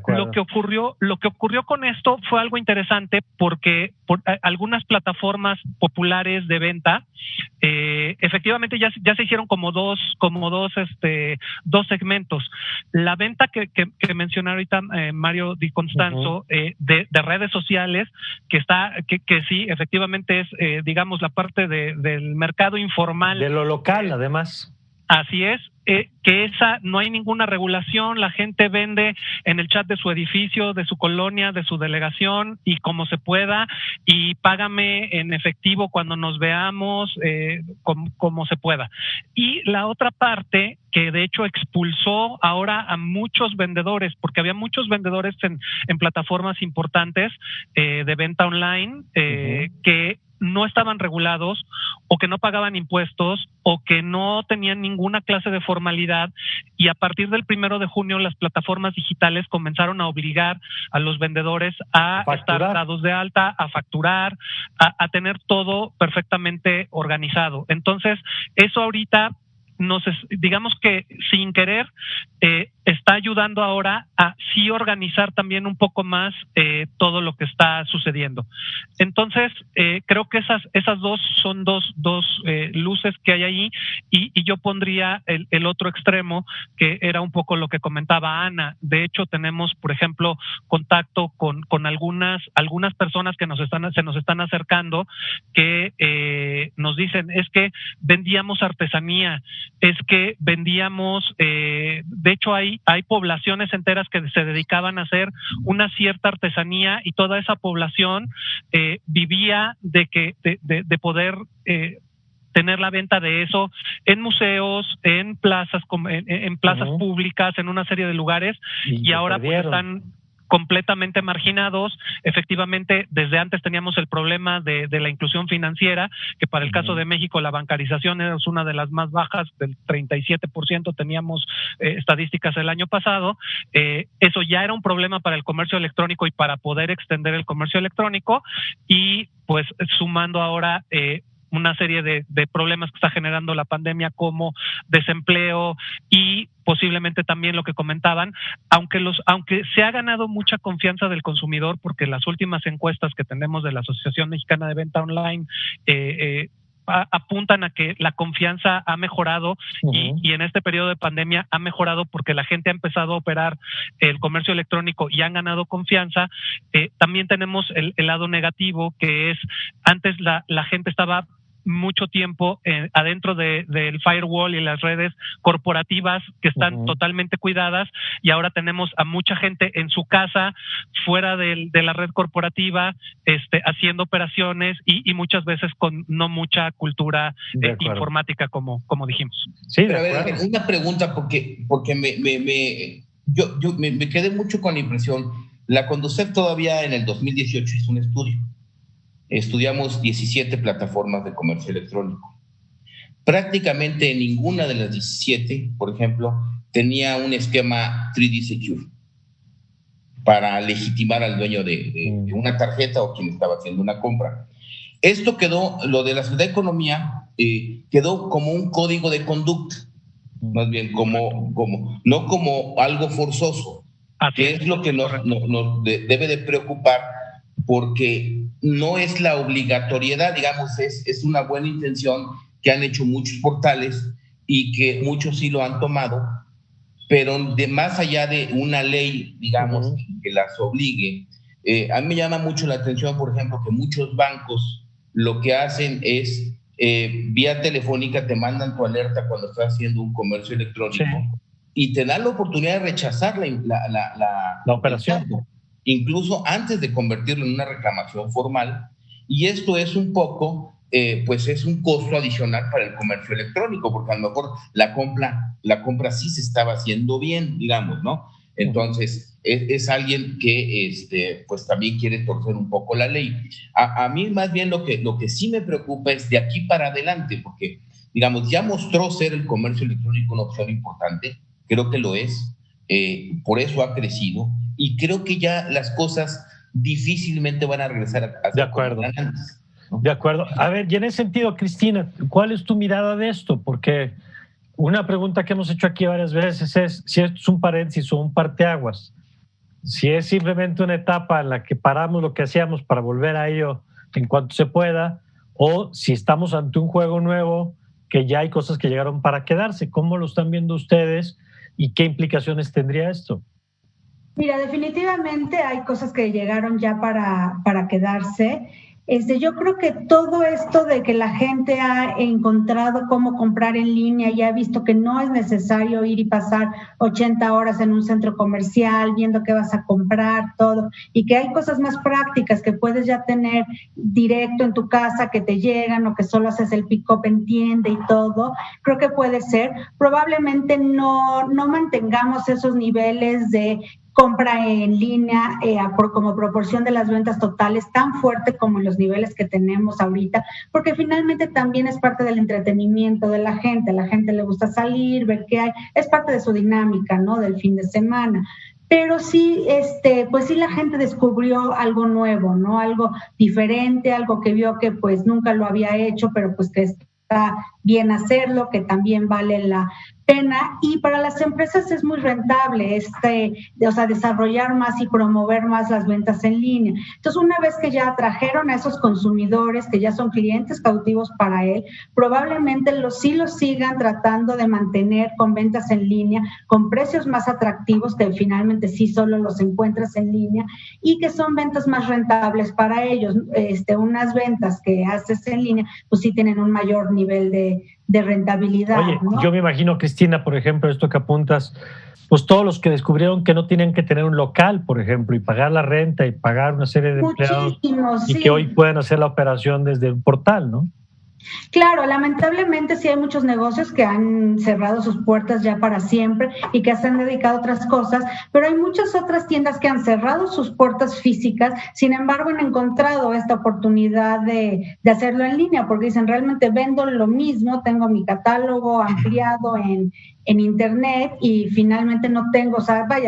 [SPEAKER 3] Lo que ocurrió con esto fue algo interesante porque algunas plataformas populares de venta efectivamente ya se hicieron como dos segmentos. La venta que mencionó ahorita Mario Di Constanzo, de redes sociales, que sí, efectivamente es digamos la parte del mercado informal.
[SPEAKER 1] De lo local, además.
[SPEAKER 3] Así es. Que esa no hay ninguna regulación, la gente vende en el chat de su edificio, de su colonia, de su delegación y como se pueda, y págame en efectivo cuando nos veamos, como se pueda. Y la otra parte que de hecho expulsó ahora a muchos vendedores, porque había muchos vendedores en plataformas importantes de venta online que no estaban regulados o que no pagaban impuestos o que no tenían ninguna clase de formalidad, y a partir del 1 de junio las plataformas digitales comenzaron a obligar a los vendedores a estar dados de alta, a facturar, a tener todo perfectamente organizado. Entonces, eso ahorita digamos que sin querer está ayudando ahora a sí organizar también un poco más todo lo que está sucediendo. Entonces, creo que esas dos son dos luces que hay ahí, y yo pondría el otro extremo, que era un poco lo que comentaba Ana. De hecho, tenemos, por ejemplo, contacto con algunas personas que se nos están acercando, que nos dicen, es que vendíamos artesanía, es que vendíamos, de hecho hay poblaciones enteras que se dedicaban a hacer una cierta artesanía, y toda esa población vivía de poder tener la venta de eso en museos, en plazas, en plazas públicas, en una serie de lugares, y ahora pues están completamente marginados. Efectivamente, desde antes teníamos el problema de la inclusión financiera, que para el caso de México la bancarización es una de las más bajas, del 37% teníamos estadísticas el año pasado. Eso ya era un problema para el comercio electrónico y para poder extender el comercio electrónico, y pues sumando ahora una serie de problemas que está generando la pandemia, como desempleo y posiblemente también lo que comentaban, aunque se ha ganado mucha confianza del consumidor, porque las últimas encuestas que tenemos de la Asociación Mexicana de Venta Online apuntan a que la confianza ha mejorado, y en este periodo de pandemia ha mejorado porque la gente ha empezado a operar el comercio electrónico y han ganado confianza. También tenemos el lado negativo, que es antes la gente estaba mucho tiempo adentro del firewall y las redes corporativas que están totalmente cuidadas, y ahora tenemos a mucha gente en su casa, fuera de la red corporativa, haciendo operaciones y muchas veces con no mucha cultura informática, como dijimos.
[SPEAKER 5] Sí, pero a ver, una pregunta, porque yo me quedé mucho con la impresión. La Conducef todavía en el 2018 hizo un estudio. Estudiamos 17 plataformas de comercio electrónico. Prácticamente ninguna de las 17, por ejemplo, tenía un esquema 3D Secure para legitimar al dueño de una tarjeta o quien estaba haciendo una compra. Esto quedó, lo de la Secretaría de Economía, quedó como un código de conducta, más bien no como algo forzoso, que es lo que nos debe de preocupar, porque no es la obligatoriedad, digamos, es una buena intención que han hecho muchos portales y que muchos sí lo han tomado, pero más allá de una ley, digamos, que las obligue, a mí me llama mucho la atención, por ejemplo, que muchos bancos lo que hacen es, vía telefónica te mandan tu alerta cuando estás haciendo un comercio electrónico, y te dan la oportunidad de rechazar la operación, incluso antes de convertirlo en una reclamación formal, y esto es un poco, pues es un costo adicional para el comercio electrónico, porque a lo mejor la compra sí se estaba haciendo bien, digamos, ¿no? Entonces, es alguien que pues también quiere torcer un poco la ley. A mí más bien lo que sí me preocupa es de aquí para adelante, porque, digamos, ya mostró ser el comercio electrónico una opción importante, creo que lo es, por eso ha crecido, y creo que ya las cosas difícilmente van a regresar a ser como eran antes, ¿no?
[SPEAKER 1] De acuerdo. A ver, y en ese sentido, Cristina, ¿cuál es tu mirada de esto? Porque una pregunta que hemos hecho aquí varias veces es si esto es un paréntesis o un parteaguas, si es simplemente una etapa en la que paramos lo que hacíamos para volver a ello en cuanto se pueda, o si estamos ante un juego nuevo, que ya hay cosas que llegaron para quedarse. ¿Cómo lo están viendo ustedes y qué implicaciones tendría esto?
[SPEAKER 2] Mira, definitivamente hay cosas que llegaron ya para quedarse. Yo creo que todo esto de que la gente ha encontrado cómo comprar en línea y ha visto que no es necesario ir y pasar 80 horas en un centro comercial viendo qué vas a comprar, todo, y que hay cosas más prácticas que puedes ya tener directo en tu casa, que te llegan, o que solo haces el pick-up en tienda y todo, creo que puede ser. Probablemente no mantengamos esos niveles de compra en línea como proporción de las ventas totales tan fuerte como los niveles que tenemos ahorita, porque finalmente también es parte del entretenimiento de la gente. A la gente le gusta salir, ver qué hay, es parte de su dinámica, ¿no? Del fin de semana. Pero sí, pues sí, la gente descubrió algo nuevo, ¿no? Algo diferente, algo que vio que pues nunca lo había hecho, pero pues que está bien hacerlo, que también vale la pena, y para las empresas es muy rentable desarrollar más y promover más las ventas en línea. Entonces, una vez que ya atrajeron a esos consumidores, que ya son clientes cautivos para él, probablemente sí los sigan tratando de mantener con ventas en línea, con precios más atractivos, que finalmente sí solo los encuentras en línea, y que son ventas más rentables para ellos. Unas ventas que haces en línea, pues sí tienen un mayor nivel de rentabilidad.
[SPEAKER 1] Oye,
[SPEAKER 2] ¿no?
[SPEAKER 1] Yo me imagino, Cristina, por ejemplo, esto que apuntas, pues todos los que descubrieron que no tenían que tener un local, por ejemplo, y pagar la renta y pagar una serie de empleados, y que hoy pueden hacer la operación desde un portal, ¿no?
[SPEAKER 2] Claro, lamentablemente sí hay muchos negocios que han cerrado sus puertas ya para siempre y que se han dedicado a otras cosas, pero hay muchas otras tiendas que han cerrado sus puertas físicas, sin embargo han encontrado esta oportunidad de hacerlo en línea, porque dicen, realmente vendo lo mismo, tengo mi catálogo ampliado en internet y finalmente no tengo,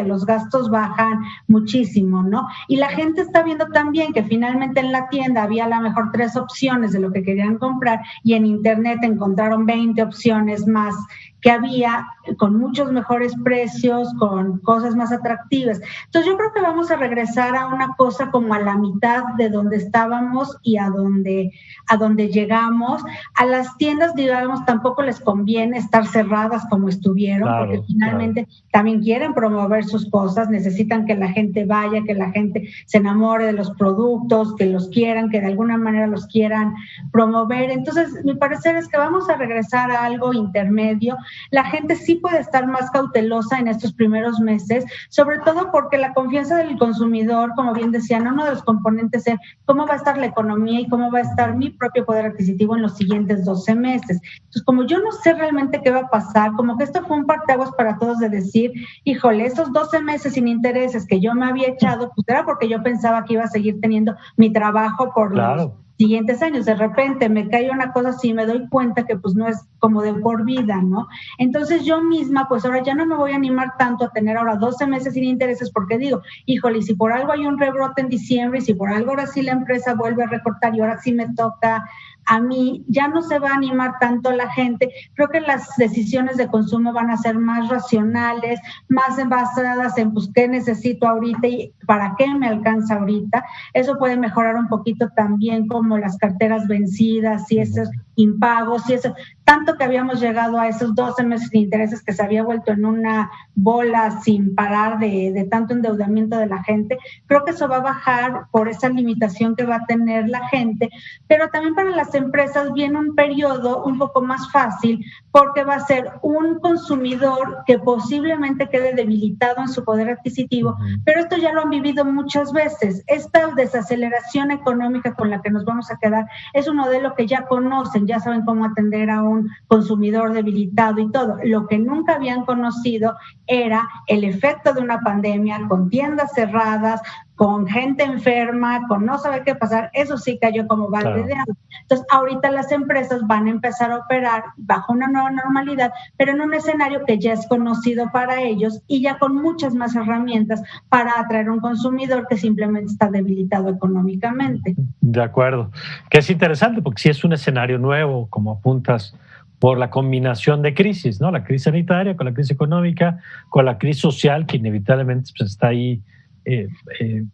[SPEAKER 2] los gastos bajan muchísimo, ¿no? Y la gente está viendo también que finalmente en la tienda había a lo mejor 3 opciones de lo que querían comprar y en internet encontraron 20 opciones más que había, con muchos mejores precios, con cosas más atractivas. Entonces yo creo que vamos a regresar a una cosa como a la mitad de donde estábamos y a donde llegamos. A las tiendas, digamos, tampoco les conviene estar cerradas como estuvieron, porque finalmente también quieren promover sus cosas, necesitan que la gente vaya, que la gente se enamore de los productos, que los quieran, que de alguna manera los quieran promover. Entonces, mi parecer es que vamos a regresar a algo intermedio. La gente sí puede estar más cautelosa en estos primeros meses, sobre todo porque la confianza del consumidor, como bien decían, uno de los componentes es cómo va a estar la economía y cómo va a estar mi propio poder adquisitivo en los siguientes 12 meses. Entonces, como yo no sé realmente qué va a pasar, como que esto fue un parteaguas para todos de decir, híjole, esos 12 meses sin intereses que yo me había echado, pues era porque yo pensaba que iba a seguir teniendo mi trabajo por los siguientes años. De repente me cae una cosa así, me doy cuenta que pues no es como de por vida, ¿no? Entonces yo misma, pues ahora ya no me voy a animar tanto a tener ahora 12 meses sin intereses, porque digo, híjole, si por algo hay un rebrote en diciembre y si por algo ahora sí la empresa vuelve a recortar y ahora sí me toca a mí, ya no se va a animar tanto la gente. Creo que las decisiones de consumo van a ser más racionales, más basadas en pues qué necesito ahorita y para qué me alcanza ahorita. Eso puede mejorar un poquito también como las carteras vencidas y esos impagos y eso, tanto que habíamos llegado a esos 12 meses de intereses que se había vuelto en una bola sin parar de tanto endeudamiento de la gente. Creo que eso va a bajar por esa limitación que va a tener la gente, pero también para las empresas viene un periodo un poco más fácil porque va a ser un consumidor que posiblemente quede debilitado en su poder adquisitivo, pero esto ya lo han vivido muchas veces. Esta desaceleración económica con la que nos vamos a quedar es un modelo que ya conocen, ya saben cómo atender a un consumidor debilitado y todo. Lo que nunca habían conocido era el efecto de una pandemia con tiendas cerradas, con gente enferma, con no saber qué pasar. Eso sí cayó como balde de agua. Entonces, ahorita las empresas van a empezar a operar bajo una nueva normalidad, pero en un escenario que ya es conocido para ellos y ya con muchas más herramientas para atraer a un consumidor que simplemente está debilitado económicamente.
[SPEAKER 1] De acuerdo. Que es interesante porque sí es un escenario nuevo, como apuntas, por la combinación de crisis, ¿no? La crisis sanitaria con la crisis económica, con la crisis social que inevitablemente pues, está ahí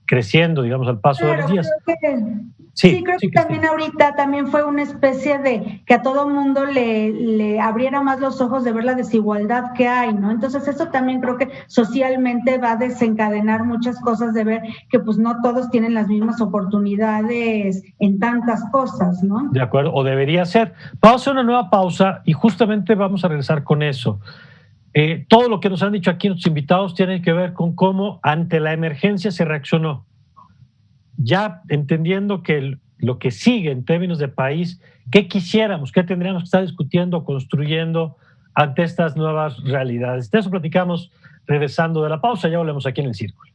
[SPEAKER 1] creciendo, digamos, al paso de los días.
[SPEAKER 2] Creo que también ahorita también fue una especie de que a todo mundo le abriera más los ojos de ver la desigualdad que hay, ¿no? Entonces eso también creo que socialmente va a desencadenar muchas cosas de ver que pues no todos tienen las mismas oportunidades en tantas cosas, ¿no?
[SPEAKER 1] De acuerdo, o debería ser. Vamos a hacer una nueva pausa y justamente vamos a regresar con eso. Todo lo que nos han dicho aquí nuestros invitados tiene que ver con cómo ante la emergencia se reaccionó. Ya entendiendo que lo que sigue en términos de país, ¿qué quisiéramos? ¿Qué tendríamos que estar discutiendo, construyendo ante estas nuevas realidades. De eso platicamos regresando de la pausa, ya volvemos aquí en El Círculo.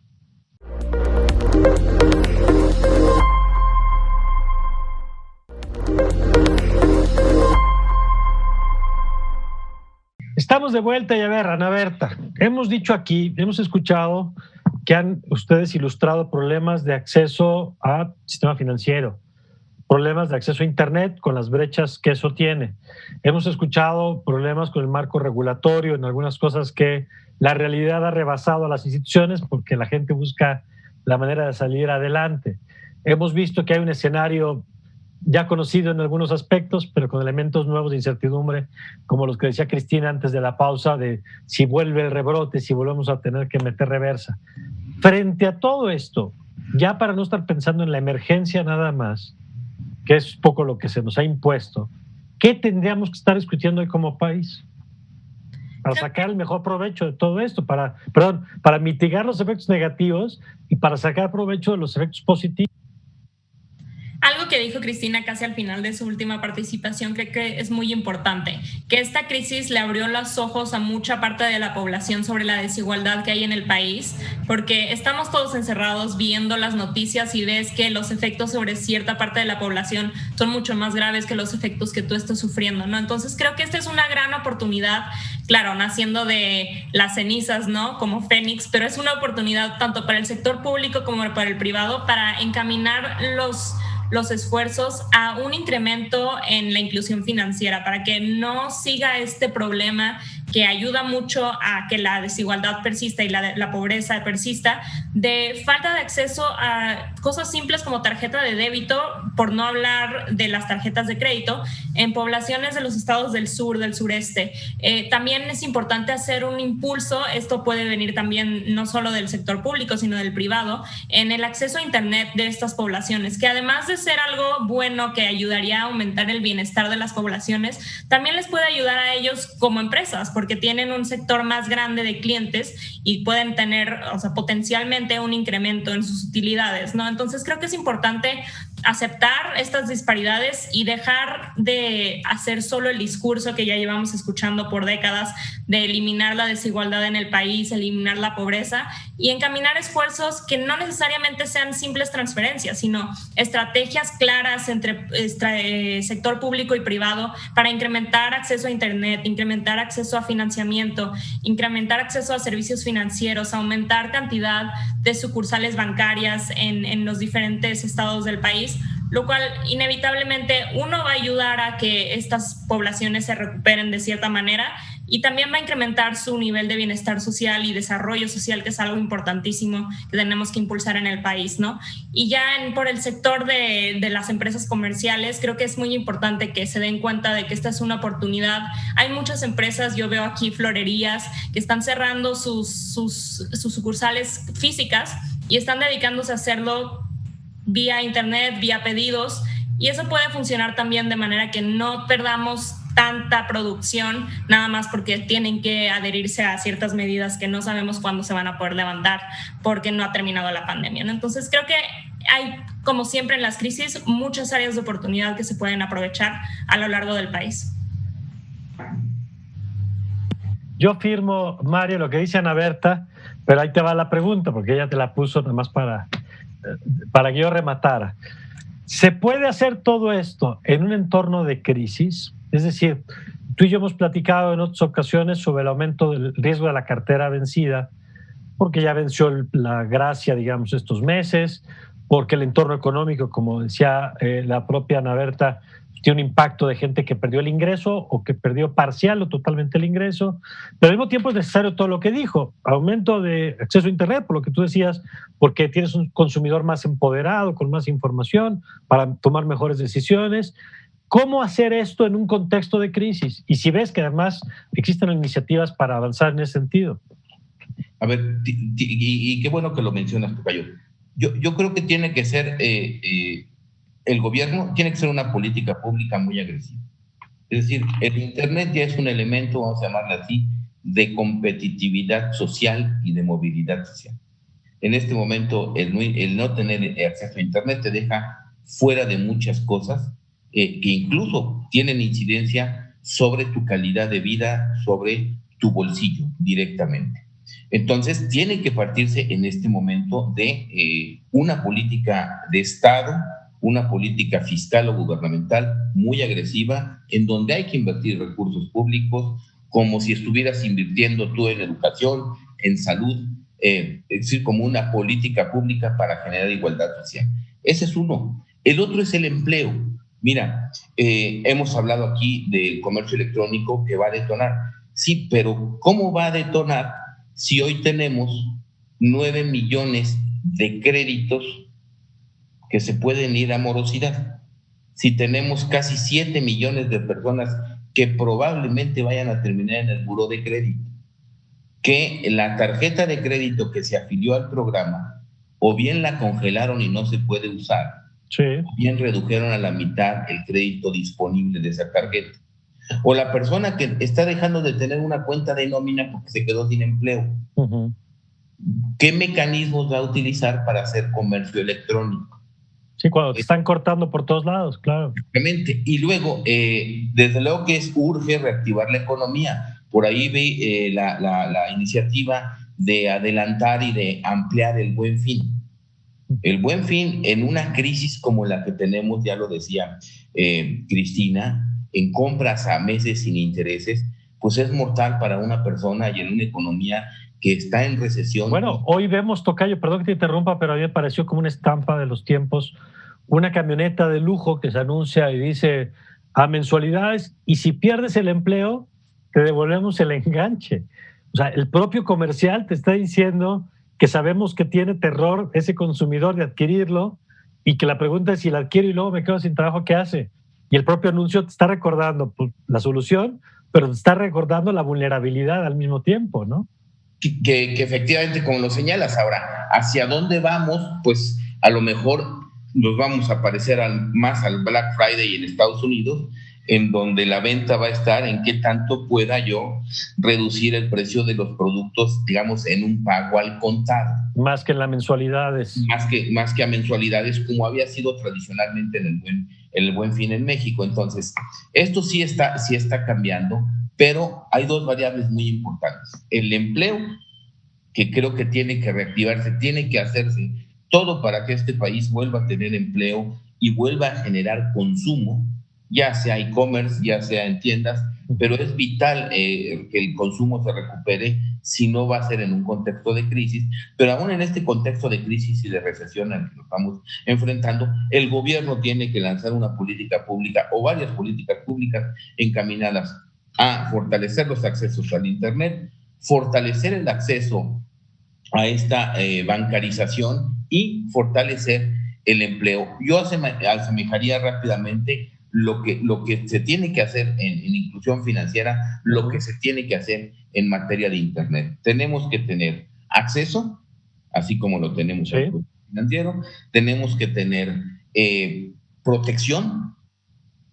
[SPEAKER 1] Estamos de vuelta y a ver, Ana Berta, hemos dicho aquí, hemos escuchado que han ustedes ilustrado problemas de acceso al sistema financiero, problemas de acceso a Internet con las brechas que eso tiene. Hemos escuchado problemas con el marco regulatorio en algunas cosas que la realidad ha rebasado a las instituciones porque la gente busca la manera de salir adelante. Hemos visto que hay un escenario ya conocido en algunos aspectos, pero con elementos nuevos de incertidumbre, como los que decía Cristina antes de la pausa, de si vuelve el rebrote, si volvemos a tener que meter reversa. Frente a todo esto, ya para no estar pensando en la emergencia nada más, que es poco lo que se nos ha impuesto, ¿qué tendríamos que estar discutiendo hoy como país? Para sacar el mejor provecho de todo esto, para mitigar los efectos negativos y para sacar provecho de los efectos positivos.
[SPEAKER 4] Algo que dijo Cristina casi al final de su última participación creo que es muy importante, que esta crisis le abrió los ojos a mucha parte de la población sobre la desigualdad que hay en el país, porque estamos todos encerrados viendo las noticias y ves que los efectos sobre cierta parte de la población son mucho más graves que los efectos que tú estás sufriendo, ¿no? Entonces creo que esta es una gran oportunidad, claro, naciendo de las cenizas, ¿no? Como Fénix, pero es una oportunidad tanto para el sector público como para el privado para encaminar los esfuerzos a un incremento en la inclusión financiera para que no siga este problema que ayuda mucho a que la desigualdad persista y la pobreza persista, de falta de acceso a cosas simples como tarjeta de débito, por no hablar de las tarjetas de crédito, en poblaciones de los estados del sur, del sureste. También es importante hacer un impulso, esto puede venir también no solo del sector público, sino del privado, en el acceso a Internet de estas poblaciones, que además de ser algo bueno que ayudaría a aumentar el bienestar de las poblaciones, también les puede ayudar a ellos como empresas, porque tienen un sector más grande de clientes y pueden tener, o sea, potencialmente un incremento en sus utilidades, ¿no? Entonces creo que es importante aceptar estas disparidades y dejar de hacer solo el discurso que ya llevamos escuchando por décadas de eliminar la desigualdad en el país, eliminar la pobreza y encaminar esfuerzos que no necesariamente sean simples transferencias, sino estrategias claras entre sector público y privado para incrementar acceso a Internet, incrementar acceso a financiamiento, incrementar acceso a servicios financieros, aumentar cantidad de sucursales bancarias en los diferentes estados del país, lo cual inevitablemente uno va a ayudar a que estas poblaciones se recuperen de cierta manera y también va a incrementar su nivel de bienestar social y desarrollo social, que es algo importantísimo que tenemos que impulsar en el país, ¿no? Y ya por el sector de las empresas comerciales, creo que es muy importante que se den cuenta de que esta es una oportunidad. Hay muchas empresas, yo veo aquí florerías, que están cerrando sus sucursales físicas y están dedicándose a hacerlo vía Internet, vía pedidos, y eso puede funcionar también de manera que no perdamos tanta producción nada más porque tienen que adherirse a ciertas medidas que no sabemos cuándo se van a poder levantar porque no ha terminado la pandemia, ¿no? Entonces creo que hay, como siempre en las crisis, muchas áreas de oportunidad que se pueden aprovechar a lo largo del país.
[SPEAKER 1] Yo firmo, Mario, lo que dice Ana Berta, pero ahí te va la pregunta porque ella te la puso nada más para que yo rematara. ¿Se puede hacer todo esto en un entorno de crisis? Es decir, tú y yo hemos platicado en otras ocasiones sobre el aumento del riesgo de la cartera vencida, porque ya venció la gracia, digamos, estos meses, porque el entorno económico, como decía la propia Ana Berta, tiene un impacto de gente que perdió el ingreso o que perdió parcial o totalmente el ingreso, pero al mismo tiempo es necesario todo lo que dijo, aumento de acceso a Internet, por lo que tú decías, porque tienes un consumidor más empoderado, con más información, para tomar mejores decisiones. ¿Cómo hacer esto en un contexto de crisis? Y si ves que además existen iniciativas para avanzar en ese sentido.
[SPEAKER 5] A ver, y qué bueno que lo mencionas, Tocayo. Yo creo que tiene que ser... el gobierno tiene que ser una política pública muy agresiva. Es decir, el Internet ya es un elemento, vamos a llamarle así, de competitividad social y de movilidad social. En este momento, el no tener acceso a Internet te deja fuera de muchas cosas que incluso tienen incidencia sobre tu calidad de vida, sobre tu bolsillo directamente. Entonces, tiene que partirse en este momento de una política de Estado, una política fiscal o gubernamental muy agresiva, en donde hay que invertir recursos públicos como si estuvieras invirtiendo tú en educación, en salud, es decir, como una política pública para generar igualdad social. Ese es uno. El otro es el empleo. Mira, hemos hablado aquí del comercio electrónico que va a detonar. Sí, pero ¿cómo va a detonar si hoy tenemos 9 millones de créditos que se pueden ir a morosidad? Si tenemos casi 7 millones de personas que probablemente vayan a terminar en el buró de crédito, que la tarjeta de crédito que se afilió al programa o bien la congelaron y no se puede usar,
[SPEAKER 1] sí,
[SPEAKER 5] o bien redujeron a la mitad el crédito disponible de esa tarjeta. O la persona que está dejando de tener una cuenta de nómina porque se quedó sin empleo.
[SPEAKER 1] Uh-huh.
[SPEAKER 5] ¿Qué mecanismos va a utilizar para hacer comercio electrónico?
[SPEAKER 1] Sí, cuando te están cortando por todos lados, claro.
[SPEAKER 5] Exactamente. Y luego, desde luego que urge reactivar la economía. Por ahí vi la iniciativa de adelantar y de ampliar el Buen Fin. El Buen Fin en una crisis como la que tenemos, ya lo decía Cristina, en compras a meses sin intereses, pues es mortal para una persona y en una economía que está en recesión.
[SPEAKER 1] Bueno, hoy vemos, tocayo, perdón que te interrumpa, pero a mí me pareció como una estampa de los tiempos, una camioneta de lujo que se anuncia y dice a mensualidades, y si pierdes el empleo, te devolvemos el enganche. O sea, el propio comercial te está diciendo que sabemos que tiene terror ese consumidor de adquirirlo y que la pregunta es si la adquiero y luego me quedo sin trabajo, ¿qué hace? Y el propio anuncio te está recordando pues, la solución, pero te está recordando la vulnerabilidad al mismo tiempo, ¿no?
[SPEAKER 5] Que efectivamente, como lo señalas ahora, ¿hacia dónde vamos? Pues a lo mejor nos vamos a parecer más al Black Friday en Estados Unidos, en donde la venta va a estar en qué tanto pueda yo reducir el precio de los productos, digamos, en un pago al contado.
[SPEAKER 1] Más que en las mensualidades.
[SPEAKER 5] Más que a mensualidades, como había sido tradicionalmente en el Buen Fin en México. Entonces, esto sí está cambiando, pero hay dos variables muy importantes. El empleo, que creo que tiene que reactivarse, tiene que hacerse todo para que este país vuelva a tener empleo y vuelva a generar consumo, ya sea e-commerce, ya sea en tiendas, pero es vital que el consumo se recupere, si no va a ser en un contexto de crisis, pero aún en este contexto de crisis y de recesión al que nos estamos enfrentando, el gobierno tiene que lanzar una política pública o varias políticas públicas encaminadas a fortalecer los accesos al Internet, fortalecer el acceso a esta bancarización y fortalecer el empleo. Yo asemejaría rápidamente lo que se tiene que hacer en inclusión financiera, lo que se tiene que hacer en materia de Internet. Tenemos que tener acceso, así como lo tenemos en el financiero, tenemos que tener protección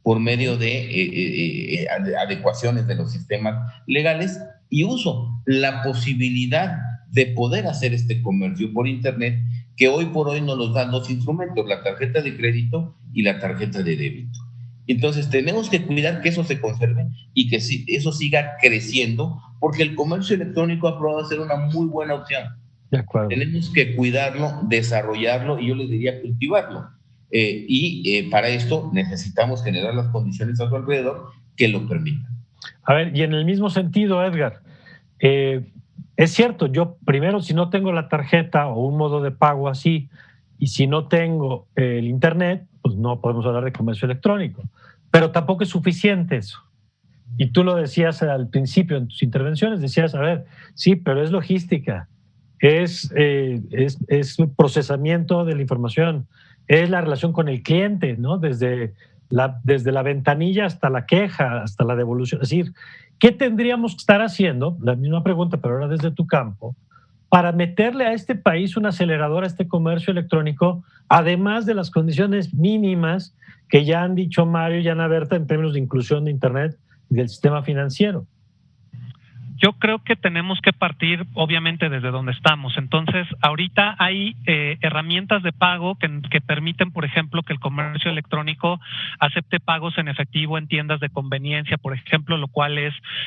[SPEAKER 5] por medio de adecuaciones de los sistemas legales y uso, la posibilidad de poder hacer este comercio por Internet, que hoy por hoy nos los dan dos instrumentos, la tarjeta de crédito y la tarjeta de débito. Entonces tenemos que cuidar que eso se conserve y que eso siga creciendo, porque el comercio electrónico ha probado ser una muy buena opción.
[SPEAKER 1] De acuerdo.
[SPEAKER 5] Tenemos que cuidarlo, desarrollarlo y yo les diría cultivarlo. Para esto necesitamos generar las condiciones a su alrededor que lo permitan.
[SPEAKER 1] A ver, y en el mismo sentido, Edgar, es cierto, yo primero, si no tengo la tarjeta o un modo de pago así, y si no tengo el Internet, pues no podemos hablar de comercio electrónico. Pero tampoco es suficiente eso. Y tú lo decías al principio en tus intervenciones, decías, a ver, sí, pero es logística, es procesamiento de la información, es la relación con el cliente, ¿no? Desde la ventanilla hasta la queja, hasta la devolución. Es decir, ¿qué tendríamos que estar haciendo? La misma pregunta, pero ahora desde tu campo, para meterle a este país un acelerador a este comercio electrónico, además de las condiciones mínimas que ya han dicho Mario y Ana Berta en términos de inclusión de Internet y del sistema financiero.
[SPEAKER 3] Yo creo que tenemos que partir, obviamente, desde donde estamos. Entonces, ahorita hay herramientas de pago que permiten, por ejemplo, que el comercio electrónico acepte pagos en efectivo en tiendas de conveniencia, por ejemplo, lo cual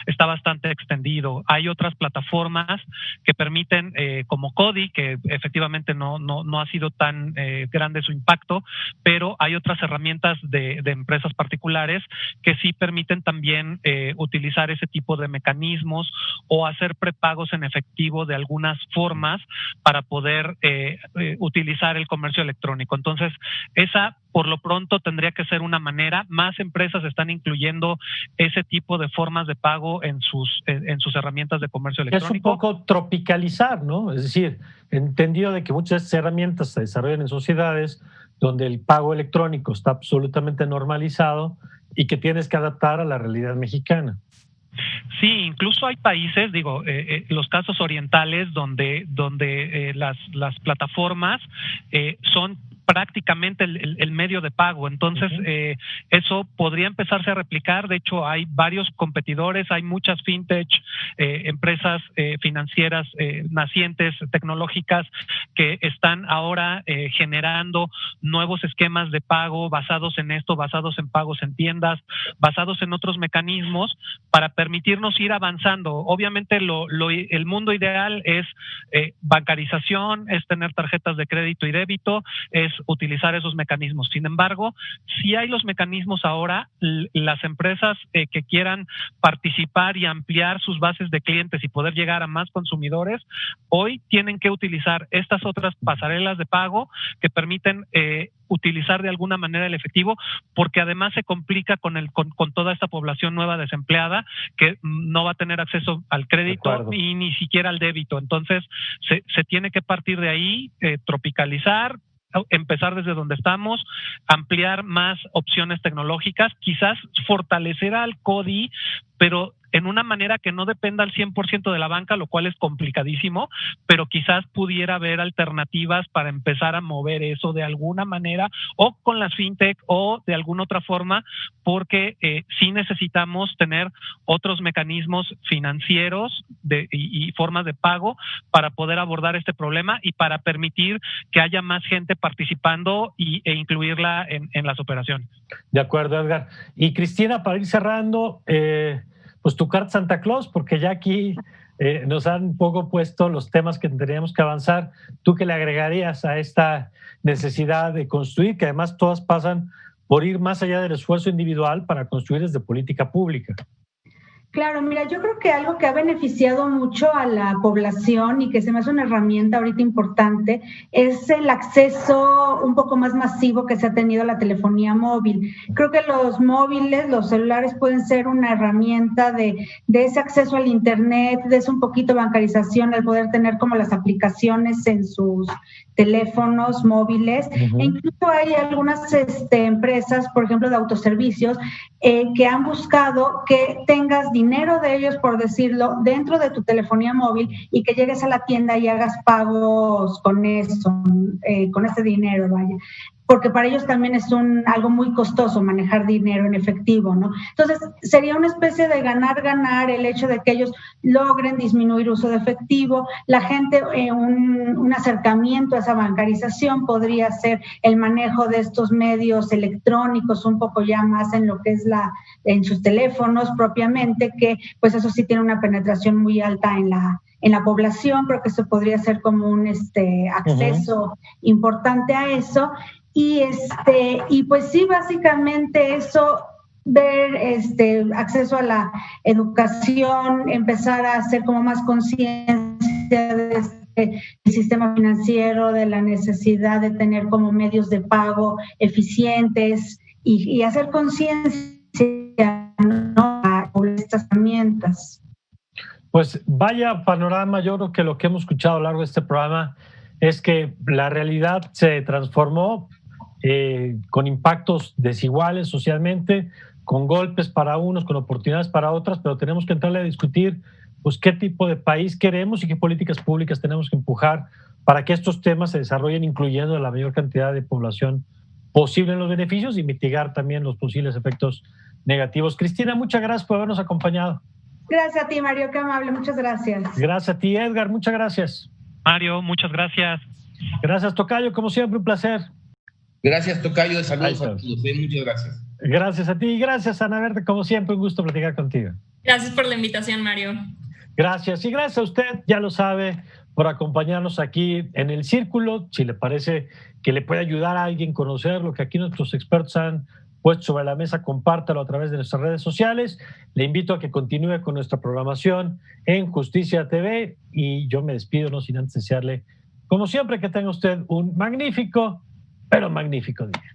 [SPEAKER 3] está bastante extendido. Hay otras plataformas que permiten, como Codi, que efectivamente no ha sido tan grande su impacto, pero hay otras herramientas de empresas particulares que sí permiten también utilizar ese tipo de mecanismos o hacer prepagos en efectivo de algunas formas para poder utilizar el comercio electrónico. Entonces, esa por lo pronto tendría que ser una manera. Más empresas están incluyendo ese tipo de formas de pago en sus herramientas de comercio electrónico.
[SPEAKER 1] Es un poco tropicalizar, ¿no? Es decir, entendido de que muchas de estas herramientas se desarrollan en sociedades donde el pago electrónico está absolutamente normalizado y que tienes que adaptar a la realidad mexicana.
[SPEAKER 3] Sí, incluso hay países, los casos orientales donde las plataformas son prácticamente el medio de pago. Entonces, eso podría empezarse a replicar. De hecho, hay varios competidores, hay muchas fintech, empresas financieras nacientes, tecnológicas, que están ahora generando nuevos esquemas de pago basados en esto, basados en pagos en tiendas, basados en otros mecanismos para permitirnos ir avanzando. Obviamente, el mundo ideal es bancarización, es tener tarjetas de crédito y débito, es utilizar esos mecanismos. Sin embargo, si hay los mecanismos ahora, las empresas que quieran participar y ampliar sus bases de clientes y poder llegar a más consumidores, hoy tienen que utilizar estas otras pasarelas de pago que permiten utilizar de alguna manera el efectivo, porque además se complica con toda esta población nueva desempleada que no va a tener acceso al crédito y ni siquiera al débito. Entonces, se tiene que partir de ahí, tropicalizar, empezar desde donde estamos, ampliar más opciones tecnológicas, quizás fortalecer al CODI, pero en una manera que no dependa al 100% de la banca, lo cual es complicadísimo, pero quizás pudiera haber alternativas para empezar a mover eso de alguna manera, o con las fintech o de alguna otra forma, porque sí necesitamos tener otros mecanismos financieros y formas de pago para poder abordar este problema y para permitir que haya más gente participando e incluirla en las operaciones.
[SPEAKER 1] De acuerdo, Edgar. Y Cristina, para ir cerrando, pues tu carta Santa Claus, porque ya aquí nos han un poco puesto los temas que tendríamos que avanzar. ¿Tú qué le agregarías a esta necesidad de construir, que además todas pasan por ir más allá del esfuerzo individual para construir desde política pública?
[SPEAKER 2] Claro, mira, yo creo que algo que ha beneficiado mucho a la población y que se me hace una herramienta ahorita importante es el acceso un poco más masivo que se ha tenido a la telefonía móvil. Creo que los móviles, los celulares pueden ser una herramienta de ese acceso al internet, de ese un poquito bancarización, al poder tener como las aplicaciones en sus teléfonos móviles. E incluso hay algunas empresas, por ejemplo, de autoservicios, que han buscado que tengas dinero de ellos, por decirlo, dentro de tu telefonía móvil y que llegues a la tienda y hagas pagos con eso, con ese dinero, vaya. Porque para ellos también es algo muy costoso manejar dinero en efectivo, ¿no? Entonces, sería una especie de ganar-ganar el hecho de que ellos logren disminuir uso de efectivo. La gente, un acercamiento a esa bancarización podría ser el manejo de estos medios electrónicos, un poco ya más en lo que es en sus teléfonos propiamente, que pues eso sí tiene una penetración muy alta en la población. Creo que eso podría ser como un acceso importante a eso. Y pues sí, básicamente eso, ver acceso a la educación, empezar a hacer como más conciencia del sistema financiero, de la necesidad de tener como medios de pago eficientes y hacer conciencia, ¿no?, a estas herramientas.
[SPEAKER 1] Pues vaya panorama. Yo creo que lo que hemos escuchado a lo largo de este programa es que la realidad se transformó con impactos desiguales socialmente, con golpes para unos, con oportunidades para otras, pero tenemos que entrarle a discutir pues qué tipo de país queremos y qué políticas públicas tenemos que empujar para que estos temas se desarrollen, incluyendo la mayor cantidad de población posible en los beneficios y mitigar también los posibles efectos negativos. Cristina, muchas gracias por habernos acompañado.
[SPEAKER 2] Gracias a ti, Mario, qué amable, muchas gracias.
[SPEAKER 1] Gracias a ti, Edgar, muchas gracias.
[SPEAKER 3] Mario, muchas gracias.
[SPEAKER 1] Gracias, Tocayo, como siempre, un placer.
[SPEAKER 5] Gracias, Tocayo, saludos a todos, muchas gracias.
[SPEAKER 1] Gracias a ti y gracias, Ana Berta, como siempre, un gusto platicar contigo.
[SPEAKER 4] Gracias por la invitación, Mario.
[SPEAKER 1] Gracias, y gracias a usted, ya lo sabe, por acompañarnos aquí en El Círculo. Si le parece que le puede ayudar a alguien a conocer lo que aquí nuestros expertos han puesto sobre la mesa, compártalo a través de nuestras redes sociales. Le invito a que continúe con nuestra programación en Justicia TV y yo me despido, no sin antes desearle, como siempre, que tenga usted un magnífico, pero magnífico día.